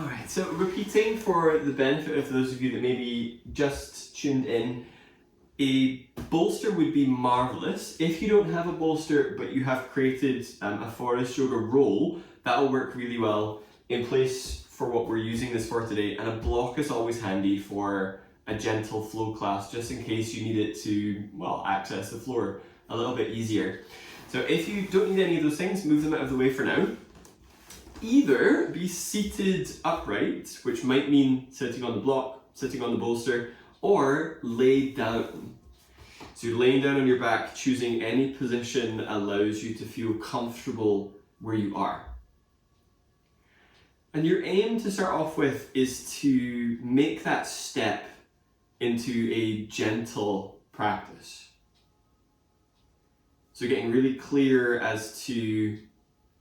Alright, so repeating for the benefit of those of you that maybe just tuned in, a bolster would be marvellous. If you don't have a bolster but you have created a forest yoga roll, that'll work really well in place for what we're using this for today, and a block is always handy for a gentle flow class just in case you need it to, well, access the floor a little bit easier. So if you don't need any of those things, move them out of the way for now. Either be seated upright, which might mean sitting on the block, sitting on the bolster, or lay down. So you're laying down on your back, choosing any position that allows you to feel comfortable where you are. And your aim to start off with is to make that step into a gentle practice. So getting really clear as to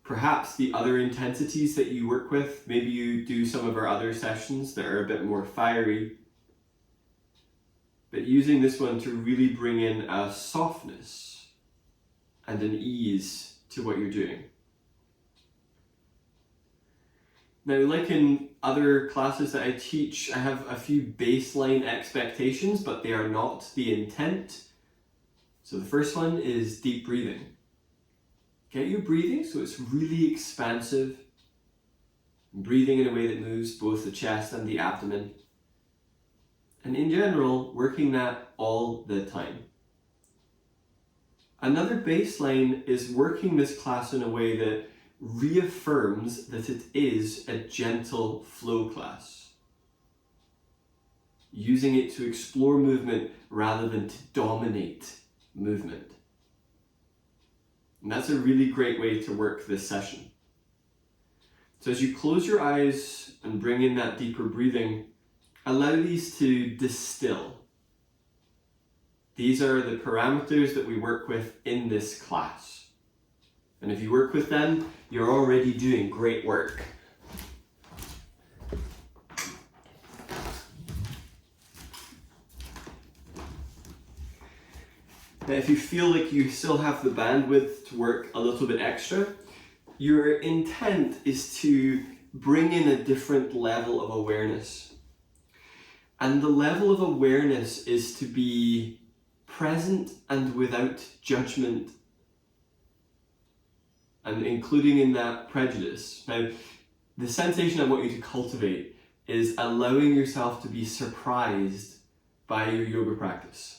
perhaps the other intensities that you work with. Maybe you do some of our other sessions that are a bit more fiery. But using this one to really bring in a softness and an ease to what you're doing. Now, like in other classes that I teach, I have a few baseline expectations, but they are not the intent. So the first one is deep breathing. Get your breathing so it's really expansive. Breathing in a way that moves both the chest and the abdomen. And in general, working that all the time. Another baseline is working this class in a way that reaffirms that it is a gentle flow class. Using it to explore movement rather than to dominate movement. And that's a really great way to work this session. So as you close your eyes and bring in that deeper breathing, allow these to distill. These are the parameters that we work with in this class. And if you work with them, you're already doing great work. Now, if you feel like you still have the bandwidth to work a little bit extra, your intent is to bring in a different level of awareness. And the level of awareness is to be present and without judgment, and including in that prejudice. Now, the sensation I want you to cultivate is allowing yourself to be surprised by your yoga practice.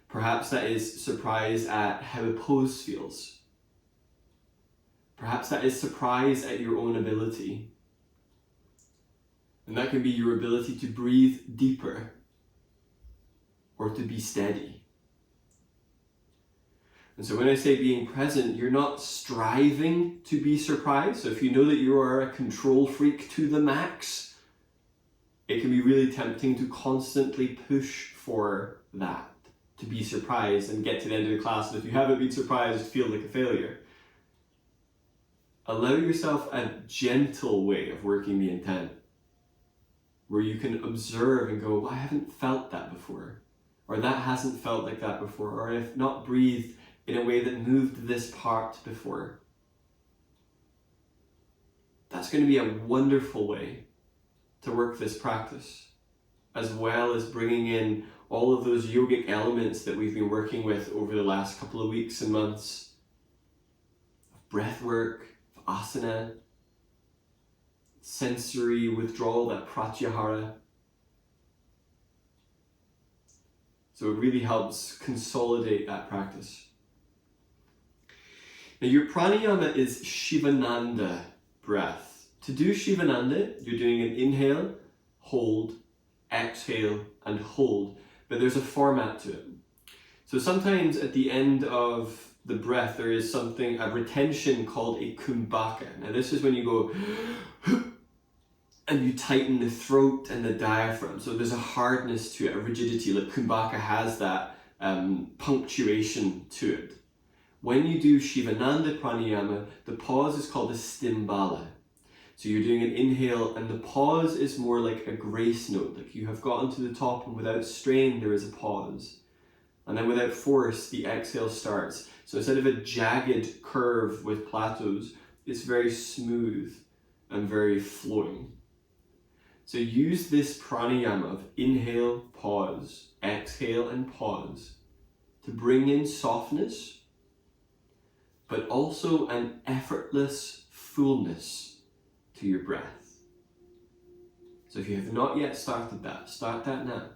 Perhaps that is surprise at how a pose feels. Perhaps that is surprise at your own ability. And that can be your ability to breathe deeper or to be steady. And so when I say being present, you're not striving to be surprised. So if you know that you are a control freak to the max, it can be really tempting to constantly push for that, to be surprised and get to the end of the class. And if you haven't been surprised, feel like a failure. Allow yourself a gentle way of working the intent, where you can observe and go, well, I haven't felt that before, or that hasn't felt like that before, or I've not breathed in a way that moved this part before. That's going to be a wonderful way to work this practice, as well as bringing in all of those yogic elements that we've been working with over the last couple of weeks and months. Breath work, asana, sensory withdrawal, that pratyahara. So it really helps consolidate that practice. Now your pranayama is Shivananda breath. To do Shivananda, you're doing an inhale, hold, exhale, and hold. But there's a format to it. So sometimes at the end of the breath, there is something, a retention called a kumbhaka. Now this is when you go and you tighten the throat and the diaphragm. So there's a hardness to it, a rigidity. Like kumbhaka has that punctuation to it. When you do Shivananda pranayama, the pause is called a stimbala. So you're doing an inhale and the pause is more like a grace note, like you have gotten to the top and without strain there is a pause. And then without force, the exhale starts. So instead of a jagged curve with plateaus, it's very smooth. and very flowing. So use this pranayama of inhale, pause, exhale and pause to bring in softness, but also an effortless fullness to your breath. So if you have not yet started that, start that now.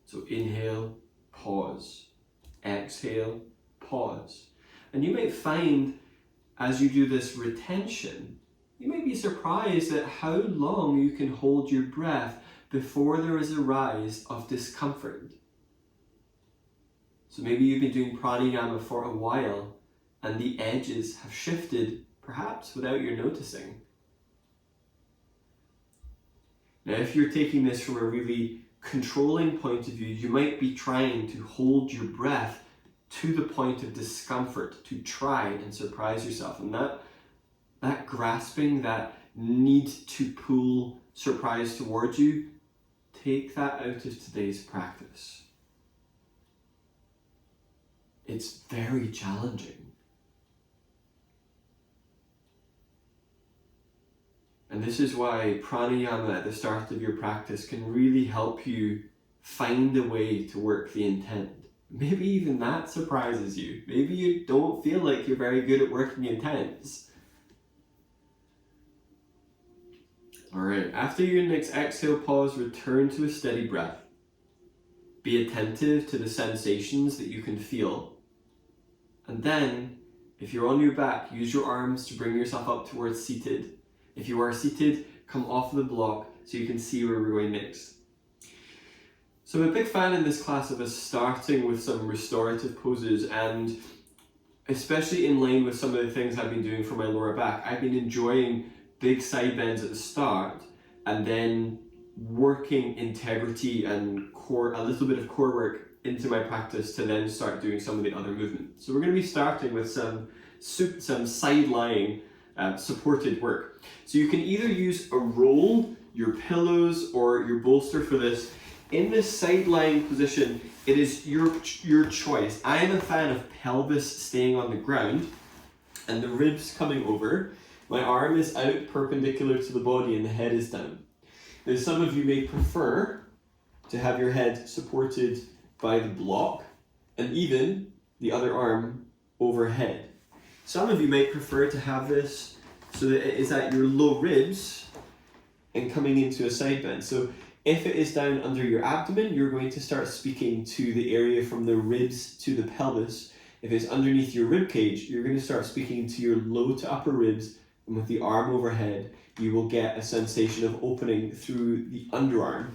So inhale, pause, exhale, pause. And you might find as you do this retention, you may be surprised at how long you can hold your breath before there is a rise of discomfort. So maybe you've been doing pranayama for a while and the edges have shifted, perhaps without your noticing. Now, if you're taking this from a really controlling point of view, you might be trying to hold your breath to the point of discomfort to try and surprise yourself. And that grasping, that need to pull surprise towards you, take that out of today's practice. It's very challenging. And this is why pranayama at the start of your practice can really help you find a way to work the intent. Maybe even that surprises you. Maybe you don't feel like you're very good at working intents. Alright, after your next exhale pause, return to a steady breath. Be attentive to the sensations that you can feel. And then, if you're on your back, use your arms to bring yourself up towards seated. If you are seated, come off the block so you can see where we're going next. So I'm a big fan in this class of us starting with some restorative poses, and especially in line with some of the things I've been doing for my lower back. I've been enjoying big side bends at the start and then working integrity and core, a little bit of core work into my practice to then start doing some of the other movements. So we're going to be starting with some side-lying supported work. So you can either use a roll, your pillows, or your bolster for this. In this side-lying position, it is your choice. I am a fan of pelvis staying on the ground and the ribs coming over. My arm is out perpendicular to the body and the head is down. Now some of you may prefer to have your head supported by the block and even the other arm overhead. Some of you might prefer to have this so that it is at your low ribs and coming into a side bend. So if it is down under your abdomen, you're going to start speaking to the area from the ribs to the pelvis. If it's underneath your rib cage, you're going to start speaking to your low to upper ribs, and with the arm overhead, you will get a sensation of opening through the underarm.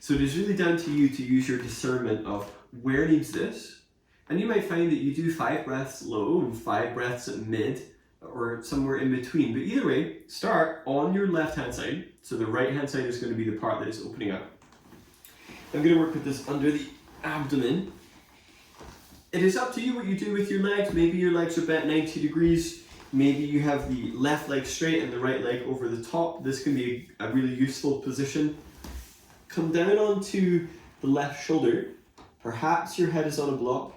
So it is really down to you to use your discernment of where needs this. And you might find that you do 5 breaths low and 5 breaths at mid, or somewhere in between. But either way, start on your left hand side. So the right hand side is going to be the part that is opening up. I'm going to work with this under the abdomen. It is up to you what you do with your legs. Maybe your legs are bent 90 degrees. Maybe you have the left leg straight and the right leg over the top. This can be a really useful position. Come down onto the left shoulder. Perhaps your head is on a block.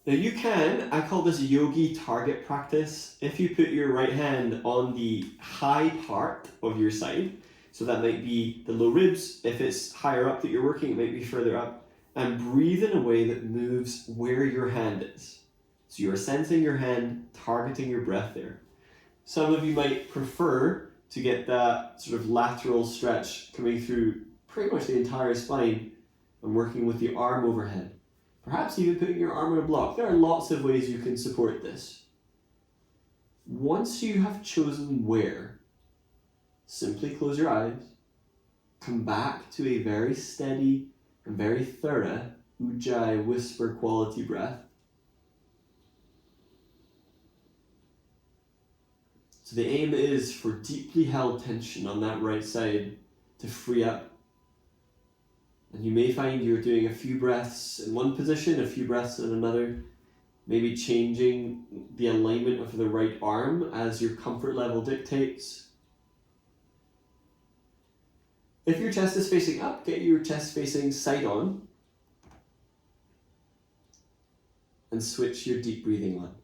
Now you can, I call this Yogi target practice. If you put your right hand on the high part of your side, so that might be the low ribs. If it's higher up that you're working, it might be further up. And breathe in a way that moves where your hand is. So you're sensing your hand, targeting your breath there. Some of you might prefer to get that sort of lateral stretch coming through pretty much the entire spine and working with the arm overhead. Perhaps even putting your arm on a block. There are lots of ways you can support this. Once you have chosen where, simply close your eyes, come back to a very steady and very thorough Ujjayi whisper quality breath. So the aim is for deeply held tension on that right side to free up. And you may find you're doing a few breaths in one position, a few breaths in another, maybe changing the alignment of the right arm as your comfort level dictates. If your chest is facing up, get your chest facing side on and switch your deep breathing on.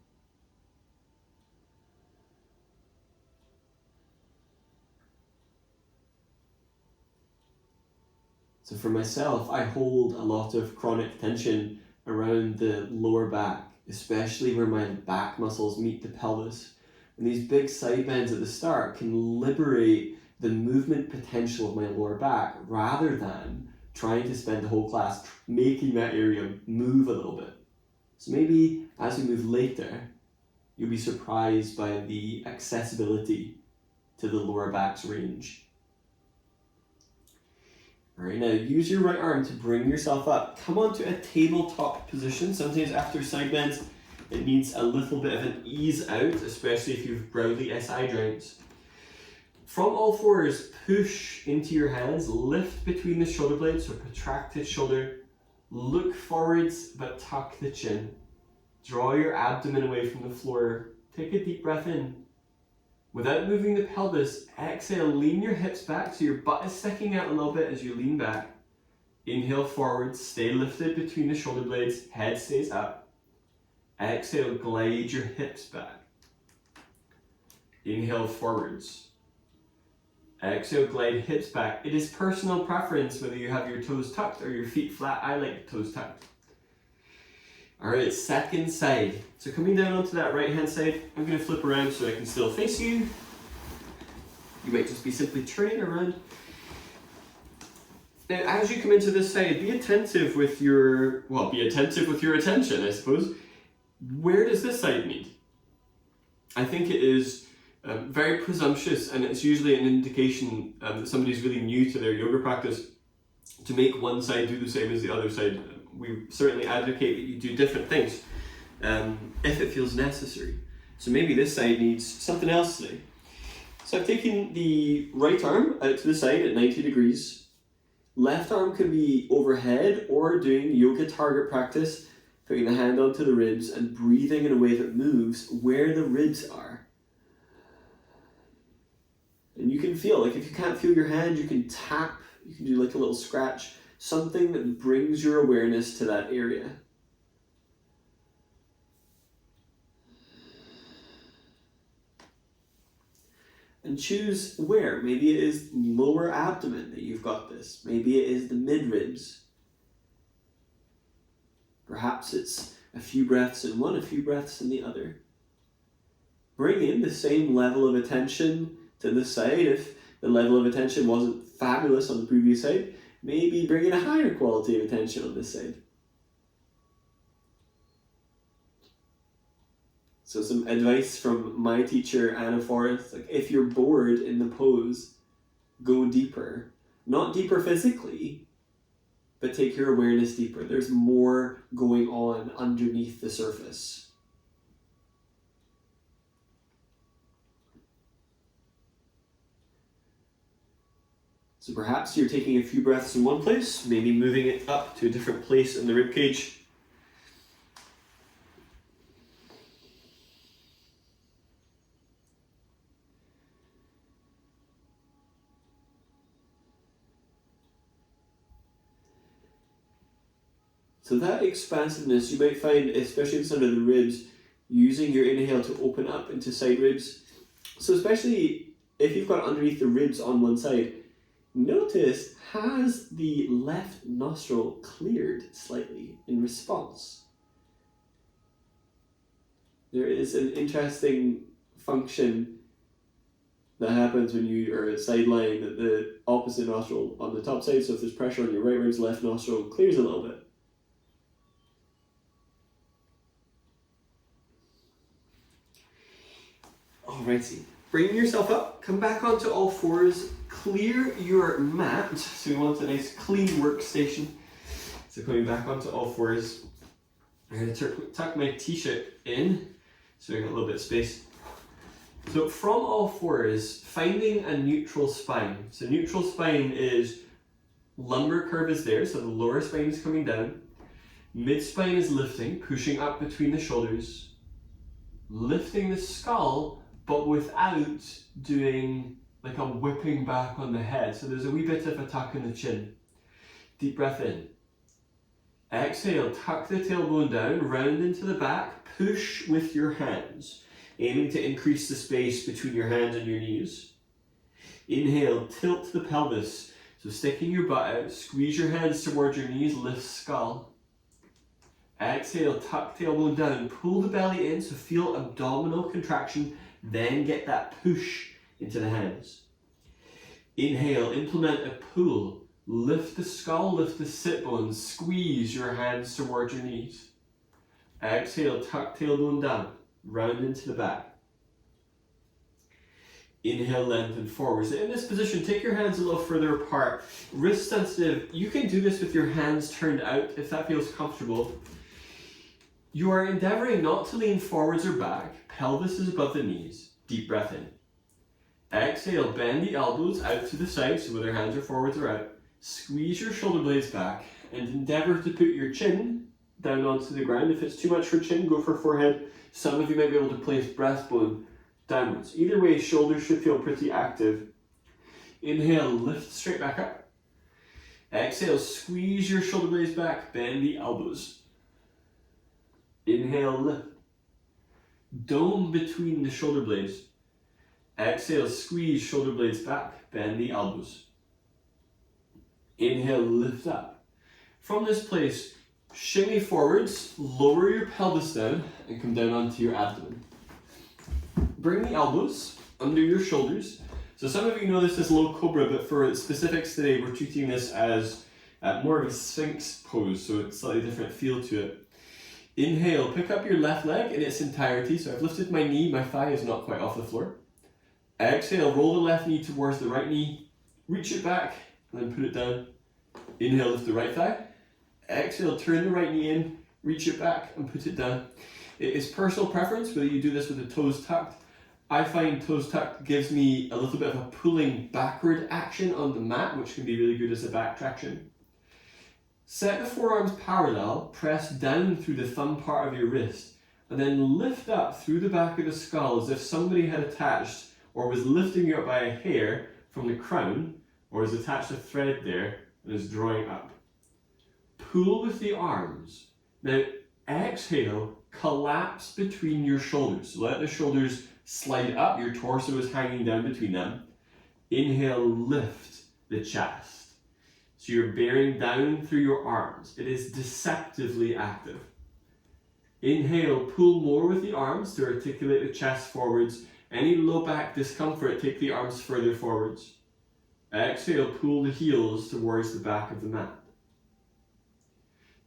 So for myself, I hold a lot of chronic tension around the lower back, especially where my back muscles meet the pelvis. And these big side bends at the start can liberate the movement potential of my lower back rather than trying to spend the whole class making that area move a little bit. So maybe as we move later, you'll be surprised by the accessibility to the lower back's range. All right, now use your right arm to bring yourself up. Come onto a tabletop position. Sometimes after side bends, it needs a little bit of an ease out, especially if you've Browley SI joints. From all fours, push into your hands, lift between the shoulder blades, so protracted shoulder. Look forwards, but tuck the chin. Draw your abdomen away from the floor. Take a deep breath in. Without moving the pelvis, exhale, lean your hips back so your butt is sticking out a little bit as you lean back. Inhale forwards, stay lifted between the shoulder blades, head stays up. Exhale, glide your hips back. Inhale forwards. Exhale, glide hips back. It is personal preference whether you have your toes tucked or your feet flat. I like toes tucked. All right, second side. So coming down onto that right hand side, I'm going to flip around so I can still face you. You might just be simply turning around. Now, as you come into this side, be attentive with your attention, I suppose. Where does this side meet? I think it is very presumptuous, and it's usually an indication that somebody's really new to their yoga practice to make one side do the same as the other side. We certainly advocate that you do different things if it feels necessary. So maybe this side needs something else today. So I've taken the right arm out to the side at 90 degrees. Left arm can be overhead or doing yoga target practice, putting the hand onto the ribs and breathing in a way that moves where the ribs are. And you can feel, like if you can't feel your hand, you can tap, you can do like a little scratch, something that brings your awareness to that area. And choose where. Maybe it is lower abdomen that you've got this. Maybe it is the mid-ribs. Perhaps it's a few breaths in one, a few breaths in the other. Bring in the same level of attention to the side. If the level of attention wasn't fabulous on the previous side, maybe bring in a higher quality of attention on this side. So some advice from my teacher, Anna Forrest, like if you're bored in the pose, go deeper. Not deeper physically, but take your awareness deeper. There's more going on underneath the surface. So perhaps you're taking a few breaths in one place, maybe moving it up to a different place in the ribcage. So that expansiveness, you might find, especially inside of the ribs, using your inhale to open up into side ribs. So especially if you've got underneath the ribs on one side, notice, has the left nostril cleared slightly in response? There is an interesting function that happens when you are side lying, that the opposite nostril on the top side, so if there's pressure on your right ribs, left nostril clears a little bit. Alrighty, bring yourself up, come back onto all fours, clear your mat. So we want a nice clean workstation. So coming back onto all fours, I'm going to tuck my t-shirt in, so I got a little bit of space. So from all fours, finding a neutral spine. So neutral spine is lumbar curve is there, so the lower spine is coming down. Mid spine is lifting, pushing up between the shoulders, lifting the skull, but without doing like a whipping back on the head. So there's a wee bit of a tuck in the chin. Deep breath in. Exhale, tuck the tailbone down, round into the back, push with your hands, aiming to increase the space between your hands and your knees. Inhale, tilt the pelvis So sticking your butt out, squeeze your hands towards your knees, lift skull. Exhale, tuck tailbone down, pull the belly in, so feel abdominal contraction, then get that push into the hands. Inhale, implement a pull. Lift the skull, lift the sit bones, squeeze your hands towards your knees. Exhale, tuck tailbone down, round into the back. Inhale, lengthen forward. So in this position, take your hands a little further apart. Wrist sensitive, you can do this with your hands turned out if that feels comfortable. You are endeavoring not to lean forwards or back. Pelvis is above the knees. Deep breath in. Exhale, bend the elbows out to the side, so whether hands are forwards or out. Squeeze your shoulder blades back and endeavor to put your chin down onto the ground. If it's too much for chin, go for forehead. Some of you might be able to place breastbone downwards. Either way, shoulders should feel pretty active. Inhale, lift straight back up. Exhale, squeeze your shoulder blades back, bend the elbows. Inhale, lift. Dome between the shoulder blades. Exhale, squeeze shoulder blades back, bend the elbows. Inhale, lift up. From this place, shimmy forwards, lower your pelvis down, and come down onto your abdomen. Bring the elbows under your shoulders. So some of you know this as low cobra, but for specifics today, we're treating this as more of a sphinx pose, so it's a slightly different feel to it. Inhale, pick up your left leg in its entirety. So I've lifted my knee, my thigh is not quite off the floor. Exhale, roll the left knee towards the right knee, reach it back, and then put it down. Inhale, lift the right thigh. Exhale, turn the right knee in, reach it back, and put it down. It is personal preference whether you do this with the toes tucked. I find toes tucked gives me a little bit of a pulling backward action on the mat, which can be really good as a back traction. Set the forearms parallel, press down through the thumb part of your wrist, and then lift up through the back of the skull as if somebody had attached or was lifting you up by a hair from the crown, or has attached a thread there and is drawing up. Pull with the arms. Now exhale, collapse between your shoulders. Let the shoulders slide up, your torso is hanging down between them. Inhale, lift the chest. So you're bearing down through your arms. It is deceptively active. Inhale, pull more with the arms to articulate the chest forwards. Any low back discomfort, take the arms further forwards. Exhale, pull the heels towards the back of the mat.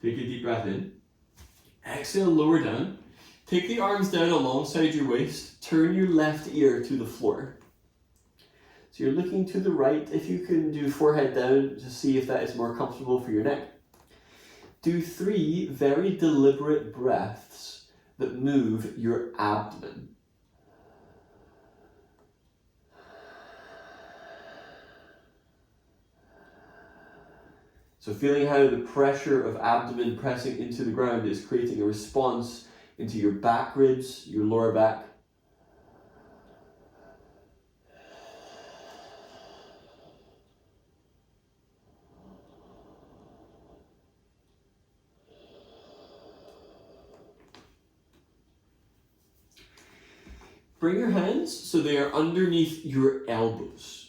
Take a deep breath in. Exhale, lower down. Take the arms down alongside your waist. Turn your left ear to the floor. So you're looking to the right. If you can do forehead down to see if that is more comfortable for your neck. Do 3 very deliberate breaths that move your abdomen. So feeling how the pressure of abdomen pressing into the ground is creating a response into your back ribs, your lower back. Bring your hands so they are underneath your elbows.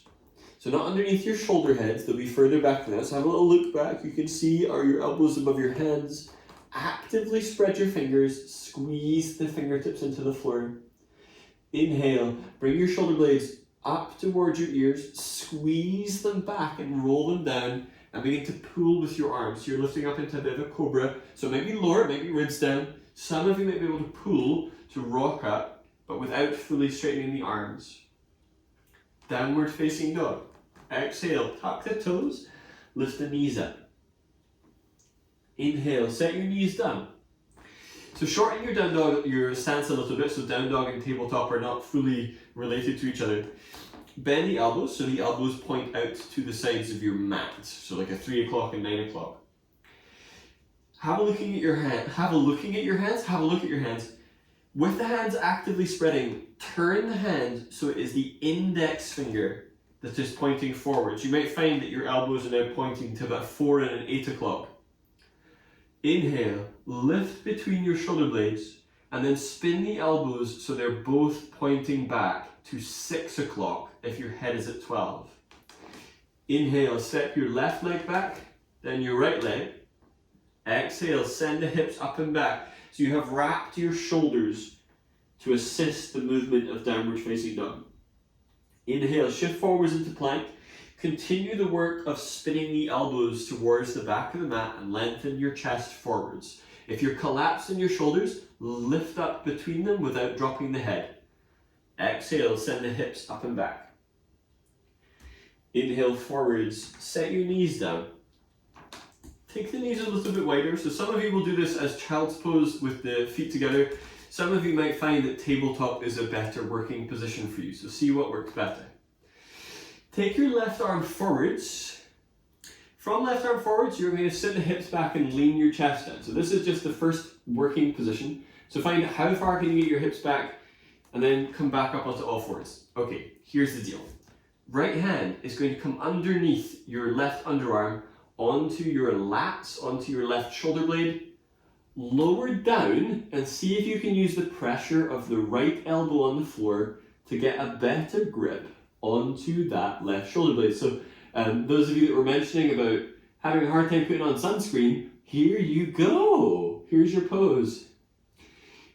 So not underneath your shoulder heads, they'll be further back than that. So have a little look back. You can see, are your elbows above your hands? Actively spread your fingers, squeeze the fingertips into the floor. Inhale, bring your shoulder blades up towards your ears, squeeze them back and roll them down, and begin to pull with your arms. So you're lifting up into a bit of a cobra. So maybe lower, maybe ribs down. Some of you might be able to pull to rock up, but without fully straightening the arms. Downward facing dog. Exhale, tuck the toes, lift the knees up. Inhale, set your knees down. So shorten your down dog, your stance a little bit, so down dog and tabletop are not fully related to each other. Bend the elbows, so the elbows point out to the sides of your mat, so like a 3 o'clock and 9 o'clock. Have a look at your hands. With the hands actively spreading, turn the hand so it is the index finger that is pointing forwards. You might find that your elbows are now pointing to about 4 and 8 o'clock. Inhale, lift between your shoulder blades, and then spin the elbows so they're both pointing back to 6 o'clock if your head is at 12. Inhale, step your left leg back, then your right leg. Exhale, send the hips up and back. So you have wrapped your shoulders to assist the movement of downward facing dog. Inhale, shift forwards into plank. Continue the work of spinning the elbows towards the back of the mat and lengthen your chest forwards. If you're collapsed in your shoulders, lift up between them without dropping the head. Exhale, send the hips up and back. Inhale forwards, set your knees down. Take the knees a little bit wider. So some of you will do this as child's pose with the feet together. Some of you might find that tabletop is a better working position for you. So see what works better. Take your left arm forwards. From left arm forwards, you're going to sit the hips back and lean your chest down. So this is just the first working position. So find how far can you get your hips back and then come back up onto all fours. Okay, here's the deal. Right hand is going to come underneath your left underarm onto your lats, onto your left shoulder blade. Lower down and see if you can use the pressure of the right elbow on the floor to get a better grip onto that left shoulder blade. So those of you that were mentioning about having a hard time putting on sunscreen, here you go. Here's your pose.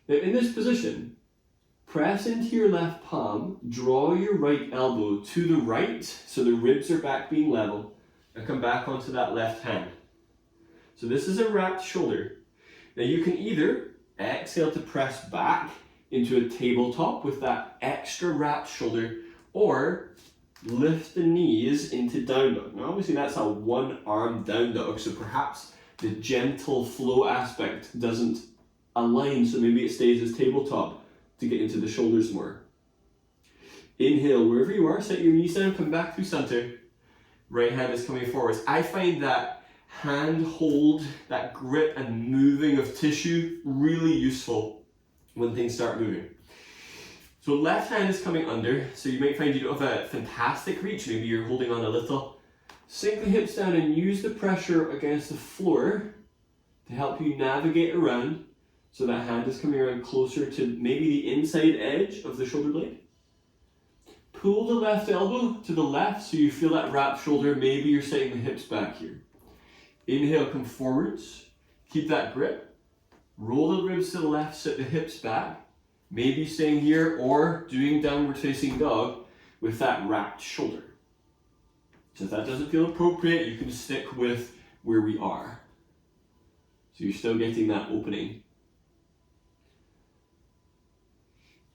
Now in this position, press into your left palm, draw your right elbow to the right, so the ribs are back being level, and come back onto that left hand. So this is a wrapped shoulder. Now you can either exhale to press back into a tabletop with that extra wrapped shoulder, or lift the knees into down dog. Now obviously that's a one arm down dog, so perhaps the gentle flow aspect doesn't align, so maybe it stays as tabletop to get into the shoulders more. Inhale, wherever you are, set your knees down, come back through center. Right hand is coming forwards. I find that hand hold, that grip and moving of tissue really useful when things start moving. So left hand is coming under, so you might find you don't have a fantastic reach, maybe you're holding on a little. Sink the hips down and use the pressure against the floor to help you navigate around. So that hand is coming around closer to maybe the inside edge of the shoulder blade. Pull the left elbow to the left so you feel that wrapped shoulder. Maybe you're setting the hips back here. Inhale, come forwards. Keep that grip. Roll the ribs to the left, set the hips back. Maybe staying here or doing downward facing dog with that wrapped shoulder. So if that doesn't feel appropriate, you can stick with where we are. So you're still getting that opening.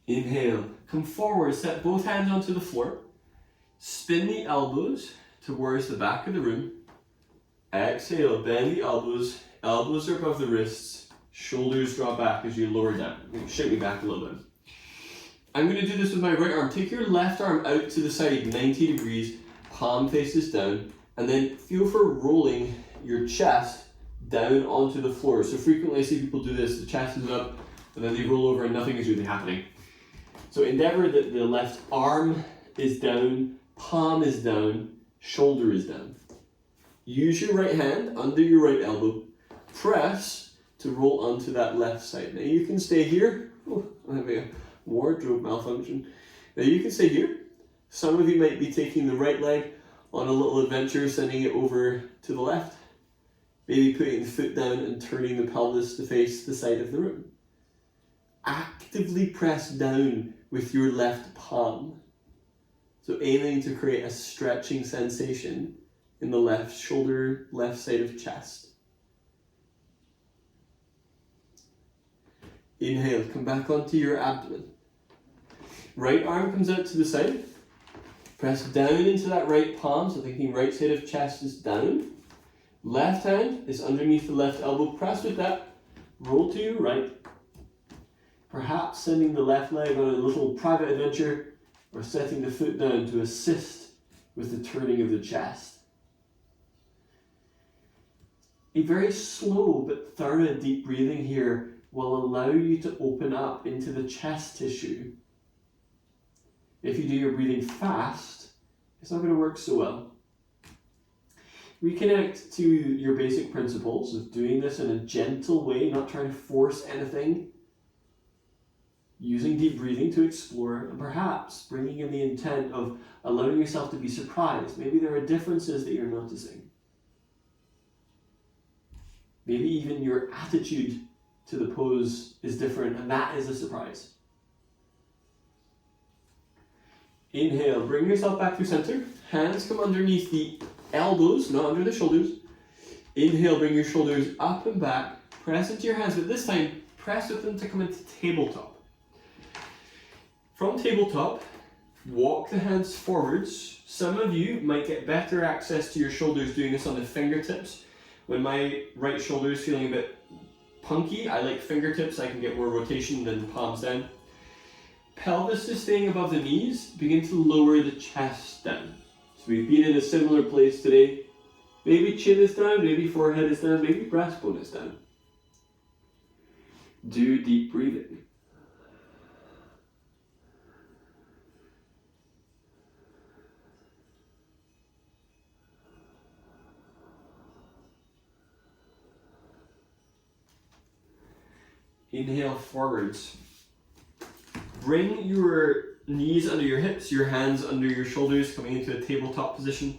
Inhale, come forward, set both hands onto the floor. Spin the elbows towards the back of the room. Exhale, bend the elbows. Elbows are above the wrists. Shoulders draw back as you lower down. Shake me back a little bit. I'm going to do this with my right arm. Take your left arm out to the side, 90 degrees. Palm faces down. And then feel for rolling your chest down onto the floor. So frequently I see people do this. The chest is up and then they roll over and nothing is really happening. So endeavor that the left arm is down, palm is down, shoulder is down. Use your right hand under your right elbow. Press to roll onto that left side. Now you can stay here. Oh, I'm having a wardrobe malfunction. Now you can stay here. Some of you might be taking the right leg on a little adventure, sending it over to the left. Maybe putting the foot down and turning the pelvis to face the side of the room. Actively press down with your left palm. So aiming to create a stretching sensation in the left shoulder, left side of chest. Inhale, come back onto your abdomen. Right arm comes out to the side. Press down into that right palm, so thinking right side of chest is down. Left hand is underneath the left elbow. Press with that. Roll to your right. Perhaps sending the left leg on a little private adventure or setting the foot down to assist with the turning of the chest. A very slow but thorough deep breathing here will allow you to open up into the chest tissue. If you do your breathing fast, it's not going to work so well. Reconnect to your basic principles of doing this in a gentle way, not trying to force anything. using deep breathing to explore, and perhaps bringing in the intent of allowing yourself to be surprised. Maybe there are differences that you're noticing. Maybe even your attitude to the pose is different, and that is a surprise. Inhale, bring yourself back through center. Hands come underneath the elbows, not under the shoulders. Inhale, bring your shoulders up and back. Press into your hands, but this time, press with them to come into tabletop. From tabletop, walk the hands forwards. Some of you might get better access to your shoulders doing this on the fingertips. When my right shoulder is feeling a bit punky, I like fingertips. I can get more rotation than palms down. Pelvis is staying above the knees. Begin to lower the chest down. So we've been in a similar place today. Maybe chin is down, maybe forehead is down, maybe breastbone is down. Do deep breathing. Inhale forwards. Bring your knees under your hips, your hands under your shoulders, coming into a tabletop position.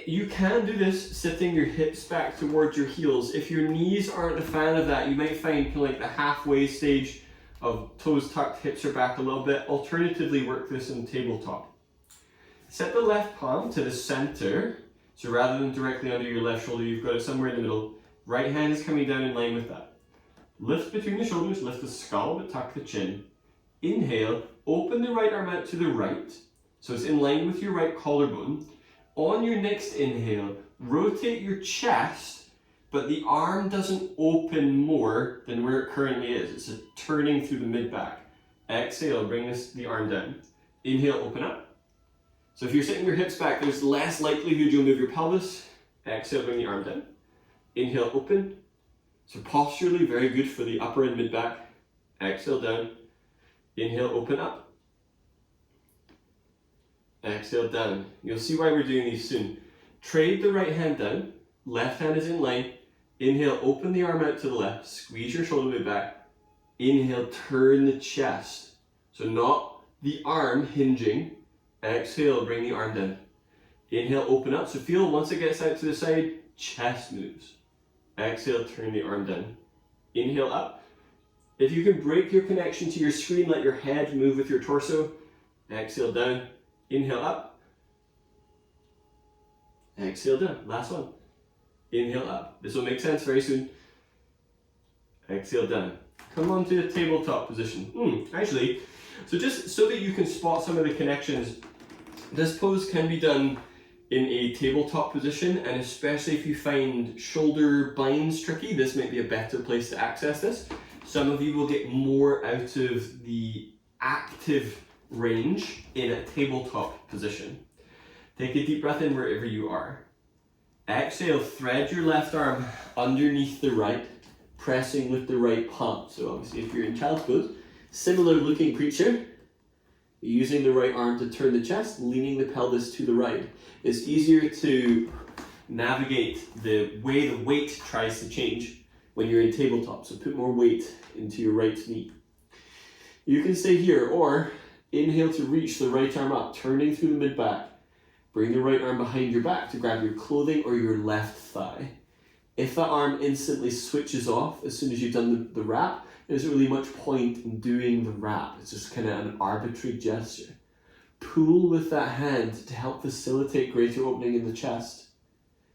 You can do this sitting your hips back towards your heels. If your knees aren't a fan of that, you might find kind of like the halfway stage of toes tucked, hips are back a little bit. Alternatively, work this in tabletop. Set the left palm to the center. So rather than directly under your left shoulder, you've got it somewhere in the middle. Right hand is coming down in line with that. Lift between the shoulders, lift the skull, but tuck the chin. Inhale, open the right arm out to the right, so it's in line with your right collarbone. On your next inhale, rotate your chest, but the arm doesn't open more than where it currently is. It's a turning through the mid-back. Exhale, bring the arm down. Inhale, open up. So if you're sitting your hips back, there's less likelihood you'll move your pelvis. Exhale, bring the arm down. Inhale, open. So posturally, very good for the upper and mid-back. Exhale, down. Inhale, open up. Exhale, down. You'll see why we're doing these soon. Trade the right hand down. Left hand is in line. Inhale, open the arm out to the left. Squeeze your shoulder blade back. Inhale, turn the chest. So not the arm hinging. Exhale, bring the arm down. Inhale, open up. So feel once it gets out to the side, chest moves. Exhale, turn the arm down. Inhale, up. If you can break your connection to your screen, let your head move with your torso. Exhale, down. Inhale, up. Exhale, down. Last one. Inhale, up. This will make sense very soon. Exhale, down. Come on to the tabletop position. Actually, so just so that you can spot some of the connections, this pose can be done in a tabletop position, and especially if you find shoulder binds tricky, this might be a better place to access this. Some of you will get more out of the active range in a tabletop position. Take a deep breath in wherever you are. Exhale, thread your left arm underneath the right, pressing with the right palm. So obviously if you're in child's pose, similar looking creature, using the right arm to turn the chest, leaning the pelvis to the right. It's easier to navigate the way the weight tries to change when you're in tabletop, so put more weight into your right knee. You can stay here, or inhale to reach the right arm up, turning through the mid-back. Bring the right arm behind your back to grab your clothing or your left thigh. If that arm instantly switches off as soon as you've done the wrap, there isn't really much point in doing the wrap. It's just kind of an arbitrary gesture. Pull with that hand to help facilitate greater opening in the chest.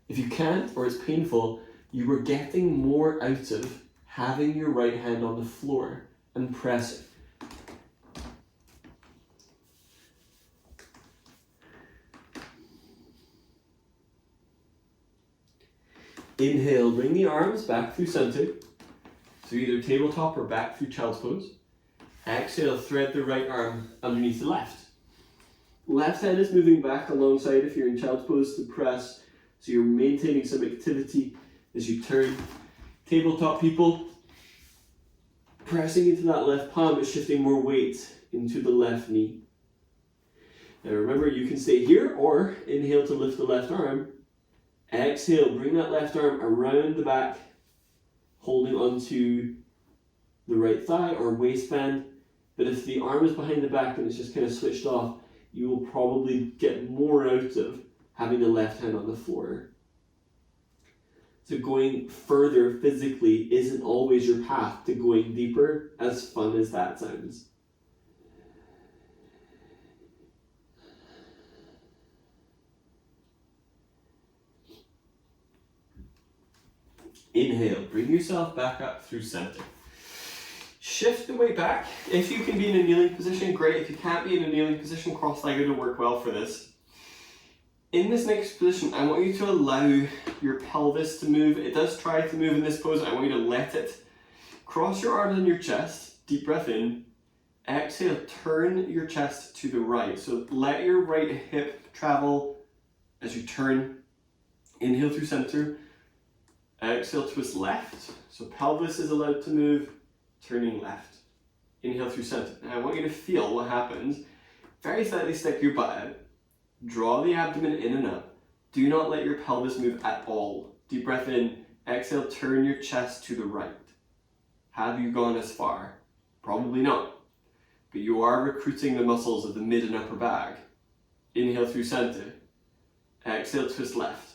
If you can't, or it's painful, you are getting more out of having your right hand on the floor and pressing. Inhale, bring the arms back through center. So either tabletop or back through child's pose. Exhale, thread the right arm underneath the left. Left hand is moving back alongside if you're in child's pose to press. So you're maintaining some activity as you turn. Tabletop people, pressing into that left palm but shifting more weight into the left knee. Now remember, you can stay here or inhale to lift the left arm. Exhale, bring that left arm around the back, holding onto the right thigh or waistband. But if the arm is behind the back and it's just kind of switched off, you will probably get more out of having the left hand on the floor. So going further physically isn't always your path to going deeper, as fun as that sounds. Inhale, bring yourself back up through center. Shift the weight back. If you can be in a kneeling position, great. If you can't be in a kneeling position, cross-legged will work well for this. In this next position, I want you to allow your pelvis to move. It does try to move in this pose. I want you to let it. Cross your arms on your chest. Deep breath in. Exhale, turn your chest to the right. So let your right hip travel as you turn. Inhale through center. Exhale, twist left. So pelvis is allowed to move, turning left. Inhale through center. Now I want you to feel what happens. Very slightly stick your butt out. Draw the abdomen in and up. Do not let your pelvis move at all. Deep breath in. Exhale, turn your chest to the right. Have you gone as far? Probably not. But you are recruiting the muscles of the mid and upper back. Inhale through center. Exhale, twist left.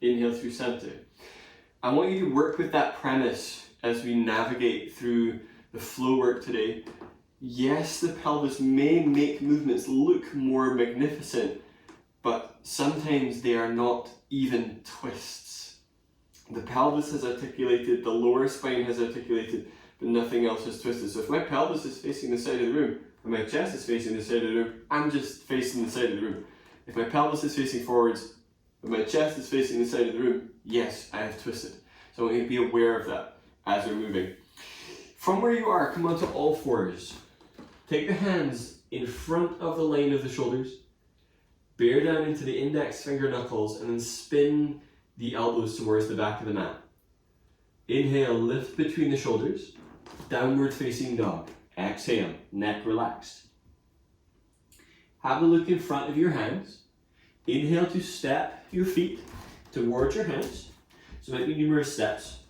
Inhale through center. I want you to work with that premise as we navigate through the flow work today. Yes, the pelvis may make movements look more magnificent, but sometimes they are not even twists. The pelvis has articulated, the lower spine has articulated, but nothing else is twisted. So if my pelvis is facing the side of the room, and my chest is facing the side of the room, I'm just facing the side of the room. If my pelvis is facing forwards, but my chest is facing the side of the room, yes, I have twisted. So I want you to be aware of that as we're moving. From where you are, come onto all fours. Take the hands in front of the line of the shoulders. Bear down into the index finger knuckles and then spin the elbows towards the back of the mat. Inhale, lift between the shoulders. Downward facing dog. Exhale, neck relaxed. Have a look in front of your hands. Inhale to step your feet towards your hands. So it might be numerous steps.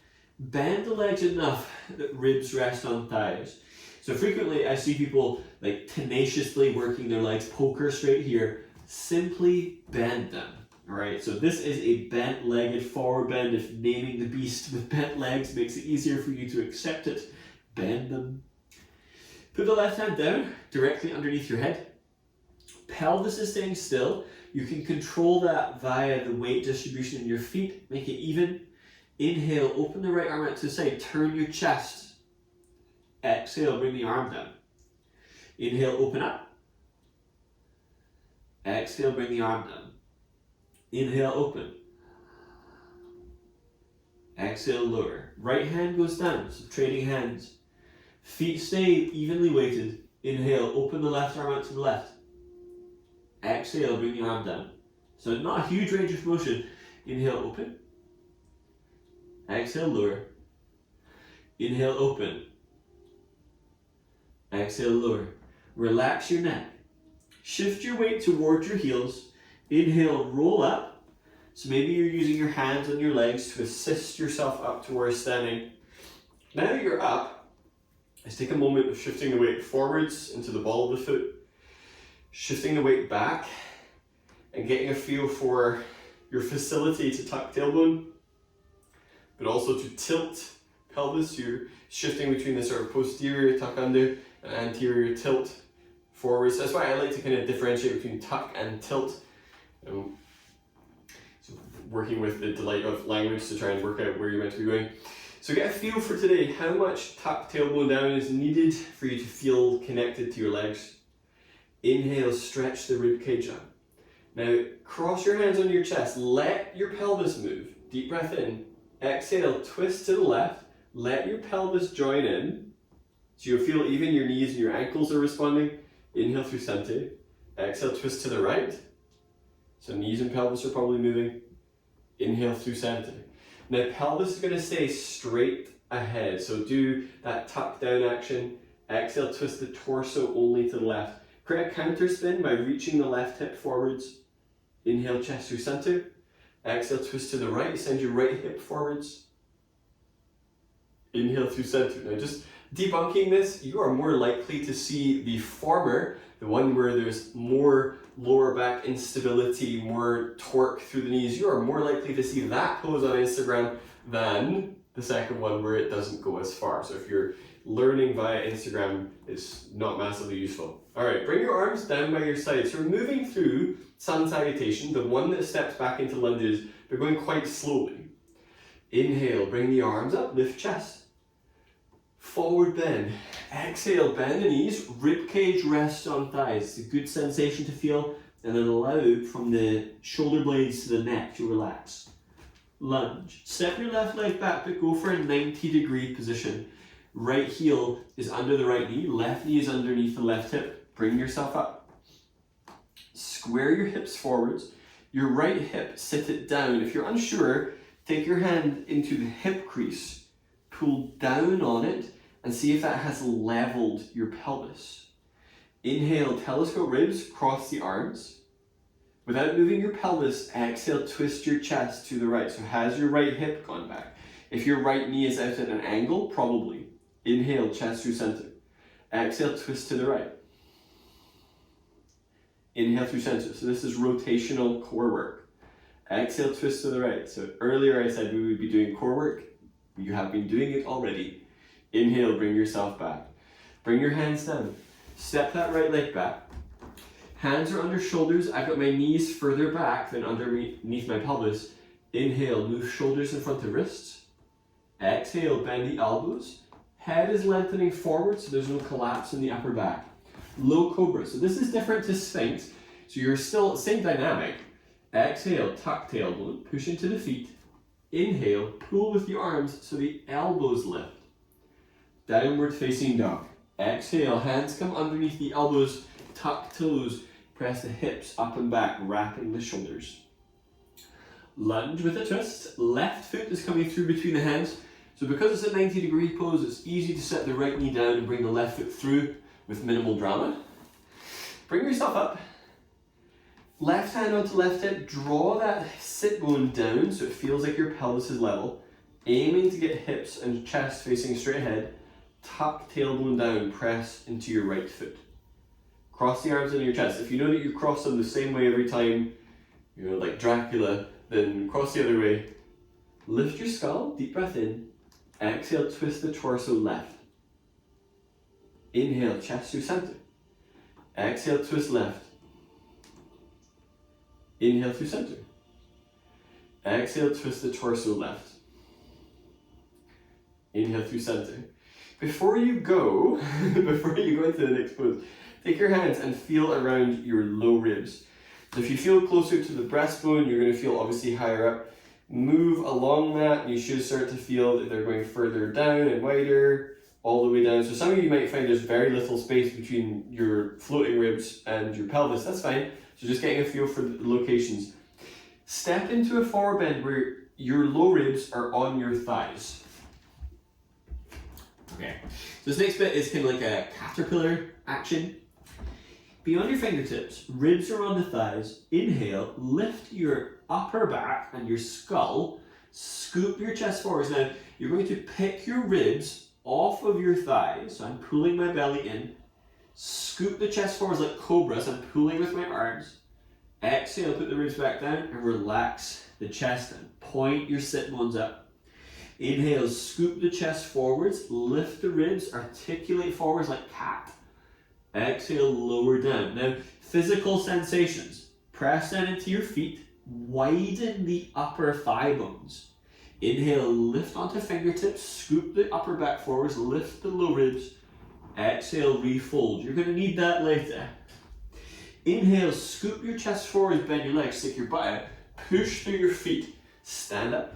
Bend the legs enough that ribs rest on thighs. So frequently I see people like tenaciously working their legs, poker straight here. Simply bend them. Alright, so this is a bent-legged forward bend. If naming the beast with bent legs makes it easier for you to accept it, bend them. Put the left hand down directly underneath your head. Pelvis is staying still. You can control that via the weight distribution in your feet. Make it even. Inhale, open the right arm out to the side. Turn your chest. Exhale, bring the arm down. Inhale, open up. Exhale, bring the arm down. Inhale, open. Exhale, lower. Right hand goes down, so trading hands. Feet stay evenly weighted. Inhale, open the left arm out to the left. Exhale, bring the arm down. So not a huge range of motion. Inhale, open. Exhale, lower. Inhale, open. Exhale, lower. Relax your neck. Shift your weight towards your heels. Inhale, roll up. So maybe you're using your hands on your legs to assist yourself up towards standing. Now that you're up, let's take a moment of shifting the weight forwards into the ball of the foot. Shifting the weight back and getting a feel for your facility to tuck tailbone, but also to tilt pelvis. You're shifting between the sort of posterior tuck under and anterior tilt forwards. So that's why I like to kind of differentiate between tuck and tilt. So working with the delight of language to try and work out where you're meant to be going. So get a feel for today. How much tuck tailbone down is needed for you to feel connected to your legs? Inhale, stretch the rib cage up. Now cross your hands on your chest. Let your pelvis move. Deep breath in. Exhale, twist to the left. Let your pelvis join in. So you'll feel even your knees and your ankles are responding. Inhale through center. Exhale, twist to the right. So knees and pelvis are probably moving. Inhale through center. Now pelvis is going to stay straight ahead. So do that tuck down action. Exhale, twist the torso only to the left. Create a counter spin by reaching the left hip forwards. Inhale, chest through center. Exhale, twist to the right. Send your right hip forwards. Inhale through center. Now just debunking this, you are more likely to see the former, the one where there's more lower back instability, more torque through the knees. You are more likely to see that pose on Instagram than the second one where it doesn't go as far. So if you're learning via Instagram, it's not massively useful. All right, bring your arms down by your sides. So we're moving through sun salutation, the one that steps back into lunges, but going quite slowly. Inhale, bring the arms up, lift chest. Forward bend. Exhale, bend the knees, rib cage rest on thighs. It's a good sensation to feel, and then allow from the shoulder blades to the neck to relax. Lunge. Step your left leg back, but go for a 90-degree position. Right heel is under the right knee, left knee is underneath the left hip. Bring yourself up. Square your hips forwards. Your right hip, sit it down. If you're unsure, take your hand into the hip crease, pull down on it, and see if that has leveled your pelvis. Inhale, telescope ribs, cross the arms. Without moving your pelvis, exhale, twist your chest to the right. So has your right hip gone back? If your right knee is out at an angle, probably. Inhale, chest through center. Exhale, twist to the right. Inhale through center. So this is rotational core work. Exhale, twist to the right. So earlier I said we would be doing core work. You have been doing it already. Inhale, bring yourself back. Bring your hands down. Step that right leg back. Hands are under shoulders. I've got my knees further back than underneath my pelvis. Inhale, move shoulders in front of wrists. Exhale, bend the elbows. Head is lengthening forward so there's no collapse in the upper back. Low Cobra. So this is different to Sphinx. So you're still same dynamic. Exhale, tuck tailbone, push into the feet. Inhale, pull with the arms so the elbows lift. Downward facing dog. Exhale, hands come underneath the elbows, tuck toes, press the hips up and back, wrapping the shoulders. Lunge with a twist. Left foot is coming through between the hands. So because it's a 90-degree pose, it's easy to set the right knee down and bring the left foot through with minimal drama. Bring yourself up. Left hand onto left hip, draw that sit bone down so it feels like your pelvis is level. Aiming to get hips and chest facing straight ahead. Tuck tailbone down, press into your right foot. Cross the arms into your chest. If you know that you cross them the same way every time, you know, like Dracula, then cross the other way. Lift your skull, deep breath in. Exhale, twist the torso left. Inhale, chest through center. Exhale, twist left. Inhale through center. Exhale, twist the torso left. Inhale through center. Before you go into the next pose, take your hands and feel around your low ribs. So if you feel closer to the breastbone, you're going to feel obviously higher up. Move along that, and you should start to feel that they're going further down and wider, all the way down. So some of you might find there's very little space between your floating ribs and your pelvis. That's fine. So just getting a feel for the locations. Step into a forward bend where your low ribs are on your thighs. Okay. So this next bit is kind of like a caterpillar action. Beyond your fingertips, ribs are on the thighs. Inhale, lift your upper back and your skull. Scoop your chest forwards. Now, you're going to pick your ribs off of your thighs. So I'm pulling my belly in. Scoop the chest forwards like Cobra. So I'm pulling with my arms. Exhale, put the ribs back down and relax the chest and point your sit bones up. Inhale, scoop the chest forwards. Lift the ribs, articulate forwards like cat. Exhale, lower down. Now, physical sensations. Press down into your feet. Widen the upper thigh bones. Inhale, lift onto fingertips. Scoop the upper back forwards. Lift the low ribs. Exhale, refold. You're going to need that later. Inhale, scoop your chest forwards, bend your legs, stick your butt out. Push through your feet. Stand up.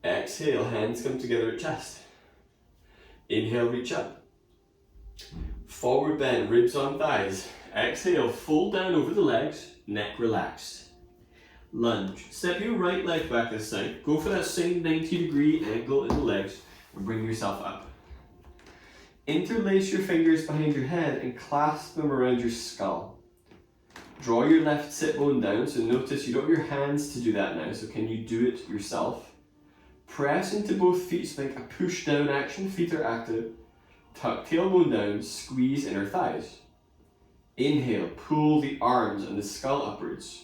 Exhale, hands come together at chest. Inhale, reach up. Forward bend, ribs on thighs. Exhale, fold down over the legs, neck relaxed. Lunge. Step your right leg back this time. Go for that same 90-degree angle in the legs and bring yourself up. Interlace your fingers behind your head and clasp them around your skull. Draw your left sit bone down, so notice you don't have your hands to do that now, so can you do it yourself? Press into both feet, so like a push down action, feet are active. Tuck tailbone down, squeeze inner thighs. Inhale, pull the arms and the skull upwards.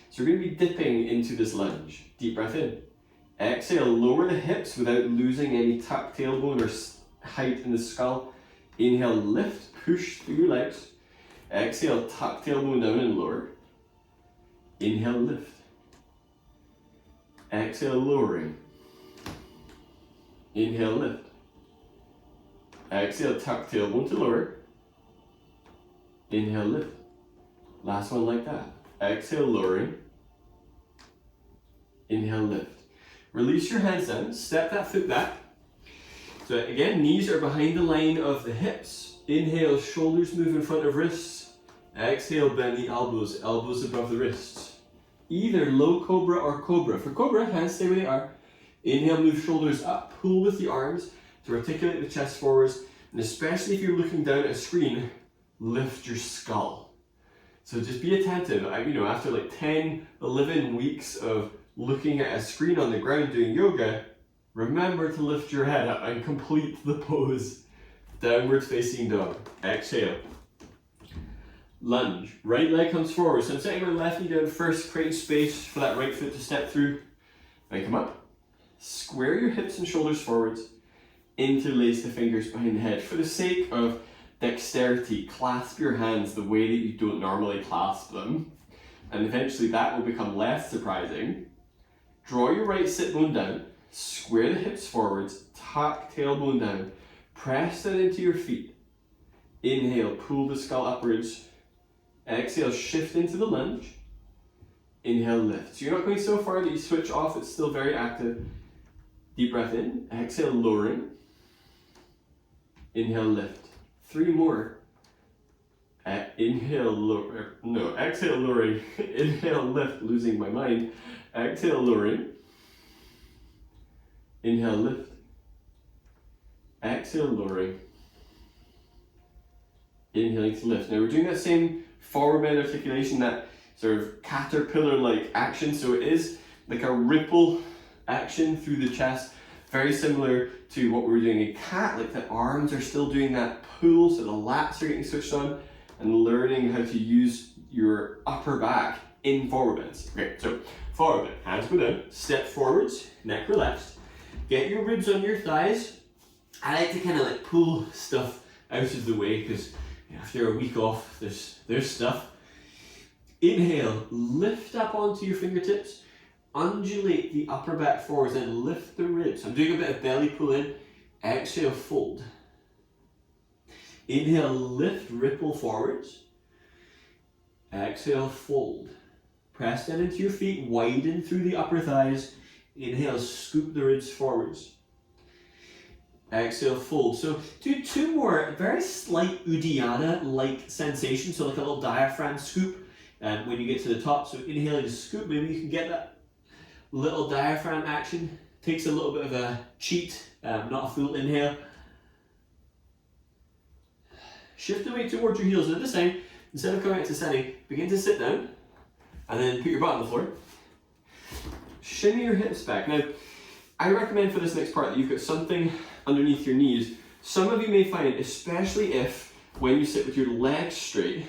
So we're going to be dipping into this lunge. Deep breath in. Exhale, lower the hips without losing any tucked tailbone or height in the skull. Inhale, lift, push through your legs. Exhale, tuck tailbone down and lower. Inhale, lift. Exhale, lowering. Inhale, lift. Exhale, tuck tailbone to lower. Inhale, lift. Last one like that. Exhale, lowering. Inhale, lift. Release your hands down, step that foot back. So again, knees are behind the line of the hips. Inhale, shoulders move in front of wrists. Exhale, bend the elbows, elbows above the wrists. Either low cobra or cobra. For cobra, hands stay where they are. Inhale, move shoulders up, pull with the arms to articulate the chest forwards. And especially if you're looking down at a screen, lift your skull. So just be attentive. After like 10, 11 weeks of looking at a screen on the ground doing yoga, remember to lift your head up and complete the pose. Downward facing dog. Exhale. Lunge. Right leg comes forward. So I'm setting my left knee down first, creating space for that right foot to step through. Then come up. Square your hips and shoulders forwards. Interlace the fingers behind the head. For the sake of dexterity, clasp your hands the way that you don't normally clasp them. And eventually that will become less surprising. Draw your right sit bone down. Square the hips forwards. Tuck tailbone down. Press that into your feet. Inhale, pull the skull upwards. Exhale, shift into the lunge. Inhale, lift. So you're not going so far that you switch off, it's still very active. Deep breath in. Exhale, lowering. Inhale, lift. 3 more. Inhale, lower. No, exhale, lowering. Inhale, lift, losing my mind. Exhale, lowering. Inhale, lift. Exhale, lowering. Inhaling to lift. Now we're doing that same forward bend articulation, that sort of caterpillar-like action. So it is like a ripple action through the chest, very similar to what we were doing in cat, like the arms are still doing that pull, so the lats are getting switched on, and learning how to use your upper back in forward bends. Okay, so forward bend, hands go down, step forwards, neck relaxed, get your ribs on your thighs. I like to kind of like pull stuff out of the way because after a week off, there's stuff. Inhale, lift up onto your fingertips, undulate the upper back forwards and lift the ribs. I'm doing a bit of belly pull in. Exhale, fold. Inhale, lift, ripple forwards. Exhale, fold. Press down into your feet, widen through the upper thighs. Inhale, scoop the ribs forwards. Exhale, fold. So do 2 more very slight Uddiyana-like sensations, so like a little diaphragm scoop when you get to the top. So inhale, you scoop. Maybe you can get that little diaphragm action. Takes a little bit of a cheat, not a full inhale. Shift the weight towards your heels, and this time, instead of coming out to standing, begin to sit down, and then put your butt on the floor. Shimmy your hips back. Now, I recommend for this next part that you've got something underneath your knees. Some of you may find, especially if when you sit with your legs straight,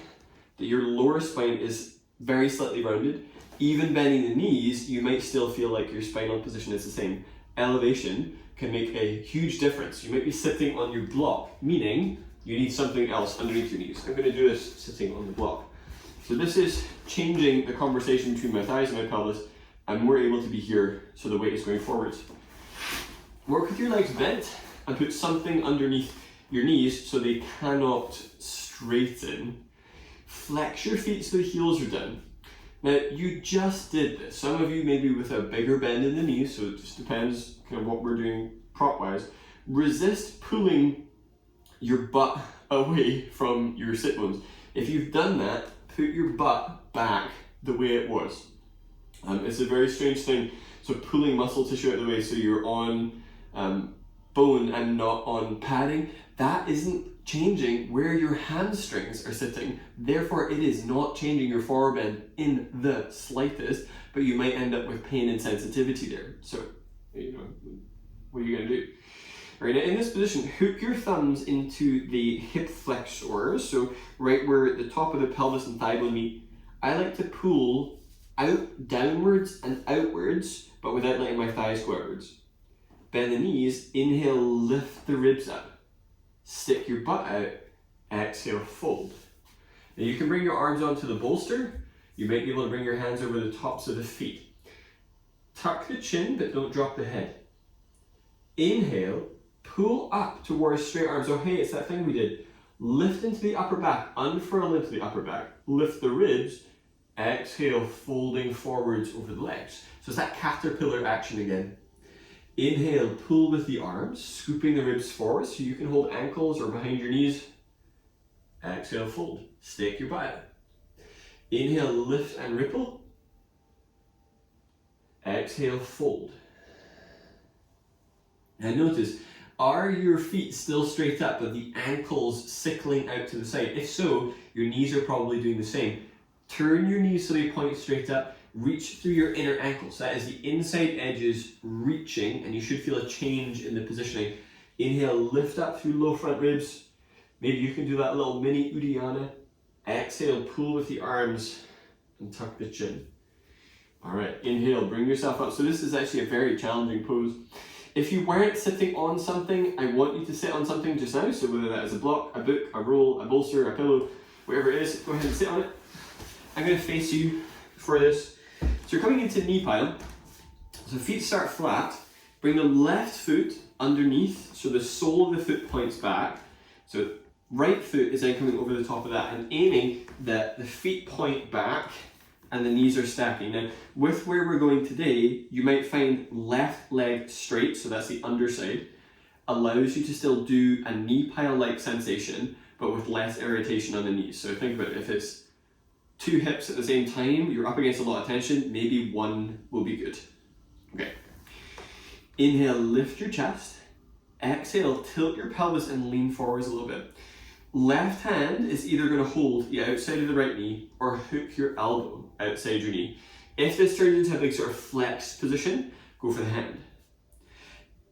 that your lower spine is very slightly rounded. Even bending the knees, you might still feel like your spinal position is the same. Elevation can make a huge difference. You might be sitting on your block, meaning you need something else underneath your knees. I'm going to do this sitting on the block. So this is changing the conversation between my thighs and my pelvis. I'm more able to be here, so the weight is going forwards. Work with your legs bent and put something underneath your knees so they cannot straighten. Flex your feet so the heels are down. Now, you just did this. Some of you maybe with a bigger bend in the knees, so it just depends kind of what we're doing prop-wise. Resist pulling your butt away from your sit bones. If you've done that, put your butt back the way it was. It's a very strange thing. So pulling muscle tissue out of the way so you're on bone and not on padding, that isn't changing where your hamstrings are sitting. Therefore, it is not changing your forward bend in the slightest, but you might end up with pain and sensitivity there. So, what are you going to do? All right, now in this position, hook your thumbs into the hip flexors, so right where the top of the pelvis and thigh bone meet. I like to pull out, downwards and outwards, but without letting my thighs go outwards. Bend the knees, inhale, lift the ribs up. Stick your butt out, exhale, fold. Now you can bring your arms onto the bolster. You might be able to bring your hands over the tops of the feet. Tuck the chin, but don't drop the head. Inhale, pull up towards straight arms. Oh hey, it's that thing we did. Lift into the upper back, unfurl into the upper back. Lift the ribs, exhale, folding forwards over the legs. So it's that caterpillar action again. Inhale, pull with the arms, scooping the ribs forward so you can hold ankles or behind your knees. Exhale, fold. Stake your butt out. Inhale, lift and ripple. Exhale, fold. Now notice, are your feet still straight up but the ankles sickling out to the side? If so, your knees are probably doing the same. Turn your knees so they point straight up. Reach through your inner ankles. That is the inside edges reaching, and you should feel a change in the positioning. Inhale, lift up through low front ribs. Maybe you can do that little mini Uddiyana. Exhale, pull with the arms and tuck the chin. All right, inhale, bring yourself up. So this is actually a very challenging pose. If you weren't sitting on something, I want you to sit on something just now. So whether that is a block, a book, a roll, a bolster, a pillow, whatever it is, go ahead and sit on it. I'm going to face you for this. So you're coming into knee pile. So feet start flat. Bring the left foot underneath, so the sole of the foot points back. So right foot is then coming over the top of that and aiming that the feet point back and the knees are stacking. Now, with where we're going today, you might find left leg straight, so that's the underside, allows you to still do a knee pile-like sensation, but with less irritation on the knees. So think about it, if it's two hips at the same time, you're up against a lot of tension, maybe one will be good. Okay. Inhale, lift your chest. Exhale, tilt your pelvis and lean forwards a little bit. Left hand is either going to hold the outside of the right knee or hook your elbow outside your knee. If this turns into a big sort of flex position, go for the hand.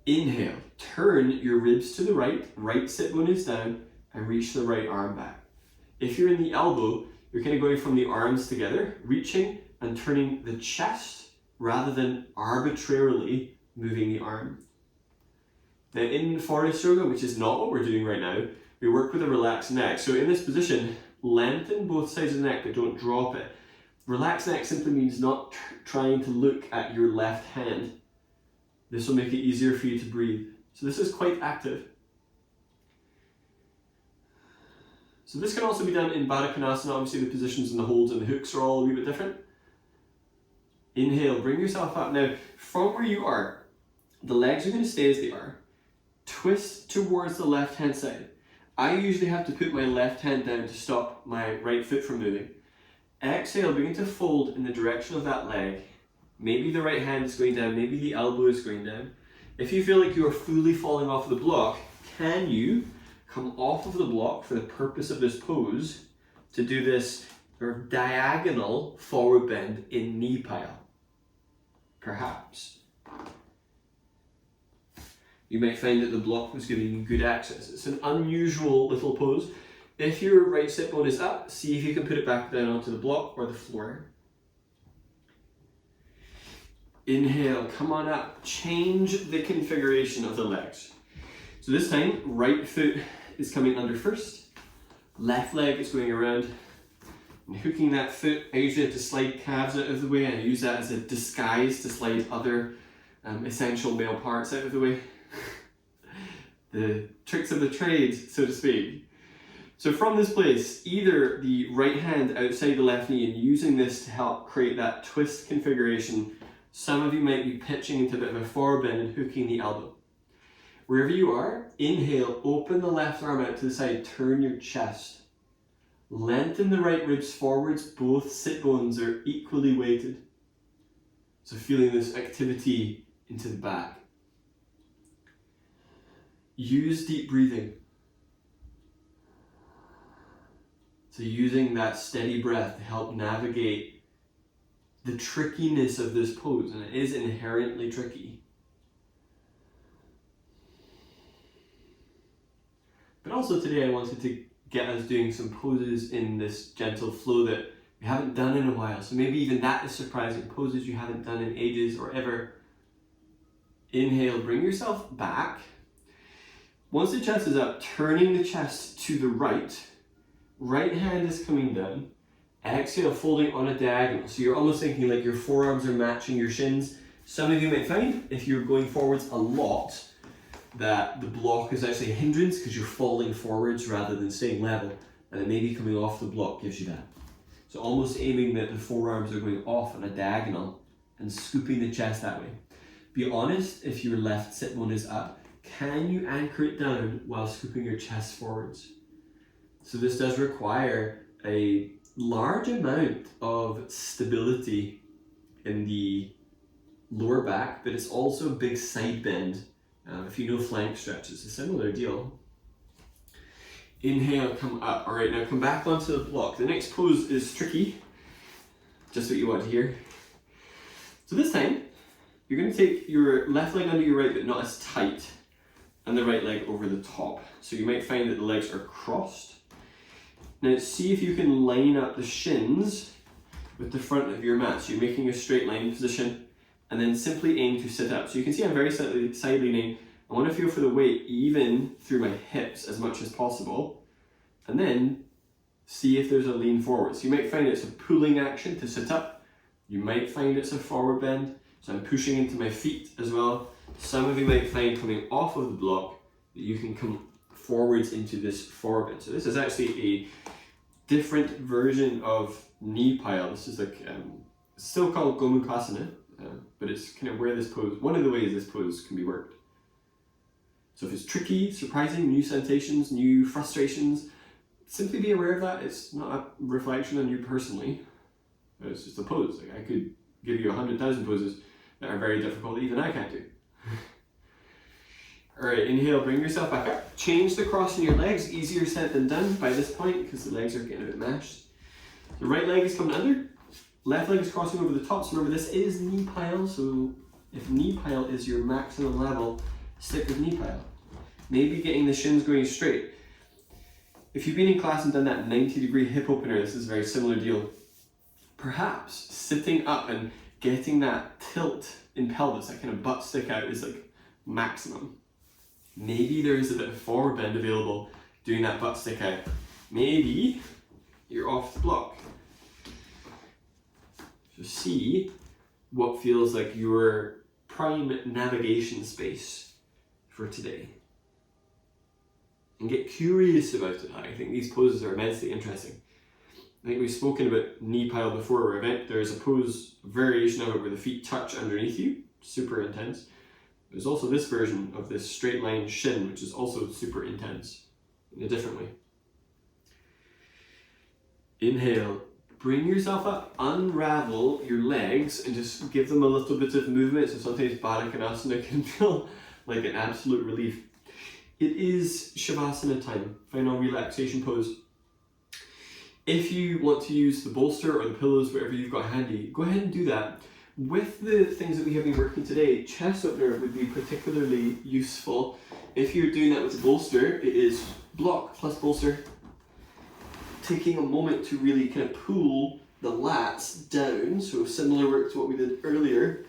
Inhale, turn your ribs to the right, right sit bone is down, and reach the right arm back. If you're in the elbow, you're kind of going from the arms together, reaching and turning the chest rather than arbitrarily moving the arm. Now in forest yoga, which is not what we're doing right now, we work with a relaxed neck. So in this position, lengthen both sides of the neck, but don't drop it. Relaxed neck simply means not trying to look at your left hand. This will make it easier for you to breathe. So this is quite active. So this can also be done in Baddha Konasana. Obviously the positions and the holds and the hooks are all a wee bit different. Inhale, bring yourself up. Now, from where you are, the legs are going to stay as they are. Twist towards the left hand side. I usually have to put my left hand down to stop my right foot from moving. Exhale, begin to fold in the direction of that leg. Maybe the right hand is going down, maybe the elbow is going down. If you feel like you are fully falling off the block, can you come off of the block for the purpose of this pose to do this sort of diagonal forward bend in knee pile? Perhaps. You might find that the block was giving you good access. It's an unusual little pose. If your right sit bone is up, see if you can put it back down onto the block or the floor. Inhale, come on up. Change the configuration of the legs. So this time, right foot is coming under first. Left leg is going around. And hooking that foot, I usually have to slide calves out of the way, and I use that as a disguise to slide other essential male parts out of the way. The tricks of the trade, so to speak. So from this place, either the right hand outside the left knee and using this to help create that twist configuration. Some of you might be pitching into a bit of a forward bend and hooking the elbow. Wherever you are, inhale, open the left arm out to the side, turn your chest. Lengthen the right ribs forwards, both sit bones are equally weighted. So feeling this activity into the back. Use deep breathing. So using that steady breath to help navigate the trickiness of this pose, and it is inherently tricky. But also today I wanted to get us doing some poses in this gentle flow that we haven't done in a while. So maybe even that is surprising, poses you haven't done in ages or ever. Inhale, bring yourself back. Once the chest is up, turning the chest to the right. Right hand is coming down. Exhale, folding on a diagonal. So you're almost thinking like your forearms are matching your shins. Some of you might find, if you're going forwards a lot, that the block is actually a hindrance because you're falling forwards rather than staying level. And then maybe coming off the block gives you that. So almost aiming that the forearms are going off on a diagonal and scooping the chest that way. Be honest, if your left sit bone is up, can you anchor it down while scooping your chest forwards? So this does require a large amount of stability in the lower back, but it's also a big side bend. If you know flank stretch, it's a similar deal. Inhale, come up. All right, now come back onto the block. The next pose is tricky, just what you want to hear. So this time, you're going to take your left leg under your right, but not as tight, and the right leg over the top. So you might find that the legs are crossed. Now see if you can line up the shins with the front of your mat. So you're making a straight line position, and then simply aim to sit up. So you can see I'm very side leaning. I want to feel for the weight even through my hips as much as possible. And then see if there's a lean forward. So you might find it's a pulling action to sit up. You might find it's a forward bend. So I'm pushing into my feet as well. Some of you might find coming off of the block that you can come forwards into this forward bend. So this is actually a different version of knee pile. This is like, still called Gomukhasana, but it's kind of where this pose, one of the ways this pose can be worked. So if it's tricky, surprising, new sensations, new frustrations, simply be aware of that. It's not a reflection on you personally. It's just a pose. Like I could give you 100,000 poses that are very difficult that even I can't do. All right, inhale, bring yourself back up. Change the cross in your legs. Easier said than done by this point because the legs are getting a bit mashed. The right leg is coming under. Left leg is crossing over the top. So remember, this is knee pile. So if knee pile is your maximum level, stick with knee pile. Maybe getting the shins going straight. If you've been in class and done that 90-degree hip opener, this is a very similar deal. Perhaps sitting up and getting that tilt in pelvis, that kind of butt stick out, is like maximum. Maybe there is a bit of forward bend available doing that butt stick out. Maybe you're off the block. So see what feels like your prime navigation space for today. And get curious about it. I think these poses are immensely interesting. I think we've spoken about knee pile before, where there's a pose, a variation of it where the feet touch underneath you, super intense. There's also this version of this straight line shin, which is also super intense in a different way. Inhale, bring yourself up, unravel your legs and just give them a little bit of movement. So sometimes Baddha Konasana can feel like an absolute relief. It is Shavasana time, final relaxation pose. If you want to use the bolster or the pillows, whatever you've got handy, go ahead and do that. With the things that we have been working today, chest opener would be particularly useful. If you're doing that with the bolster, it is block plus bolster. Taking a moment to really kind of pull the lats down, so similar work to what we did earlier,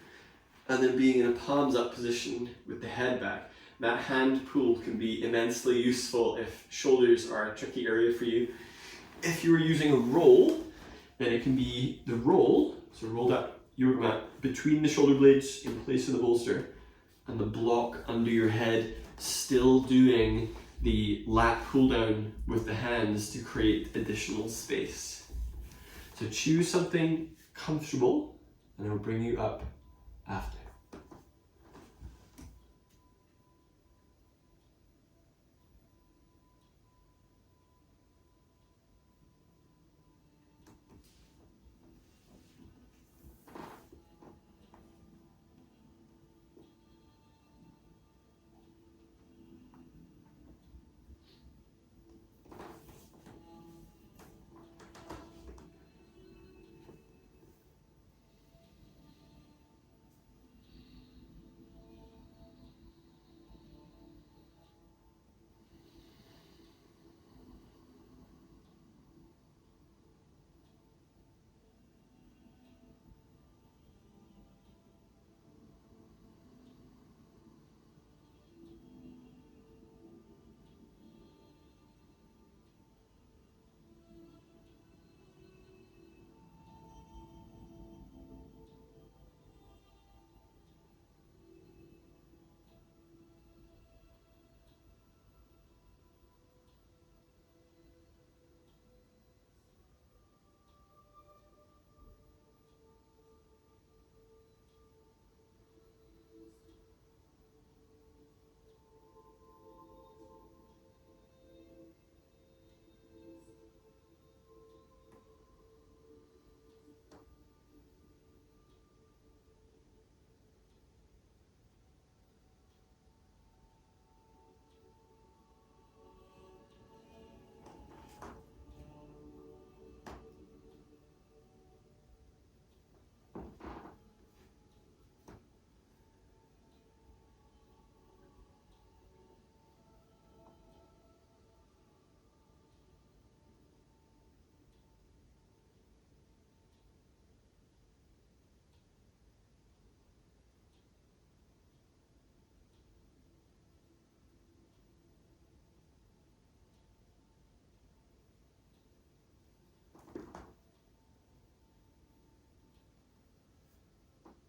and then being in a palms up position with the head back. That hand pull can be immensely useful if shoulders are a tricky area for you. If you were using a roll, then it can be the roll, so rolled up yoga mat between the shoulder blades in place of the bolster, and the block under your head, still doing the lat pull down with the hands to create additional space. So choose something comfortable, and it'll bring you up after.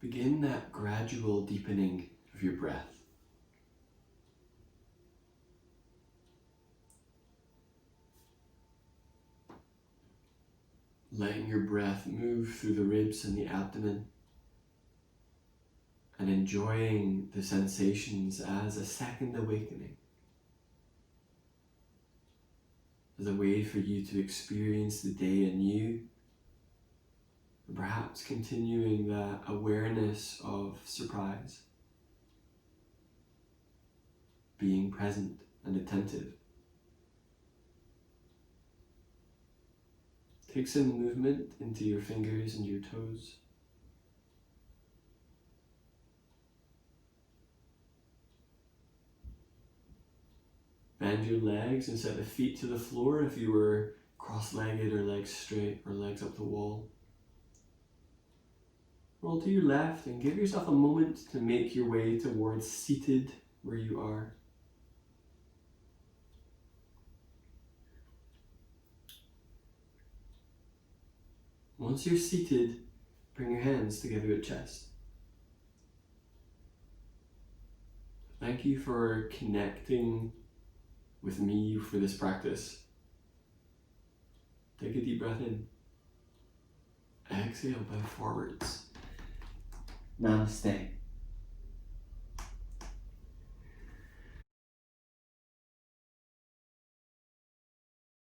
begin that gradual deepening of your breath. Letting your breath move through the ribs and the abdomen, and enjoying the sensations as a second awakening, as a way for you to experience the day anew, and perhaps continuing that awareness of surprise, being present and attentive. Take some movement into your fingers and your toes. Bend your legs and set the feet to the floor if you were cross-legged or legs straight or legs up the wall. Roll to your left and give yourself a moment to make your way towards seated where you are. Once you're seated, bring your hands together at chest. Thank you for connecting with me for this practice. Take a deep breath in. Exhale, bow forwards. Namaste.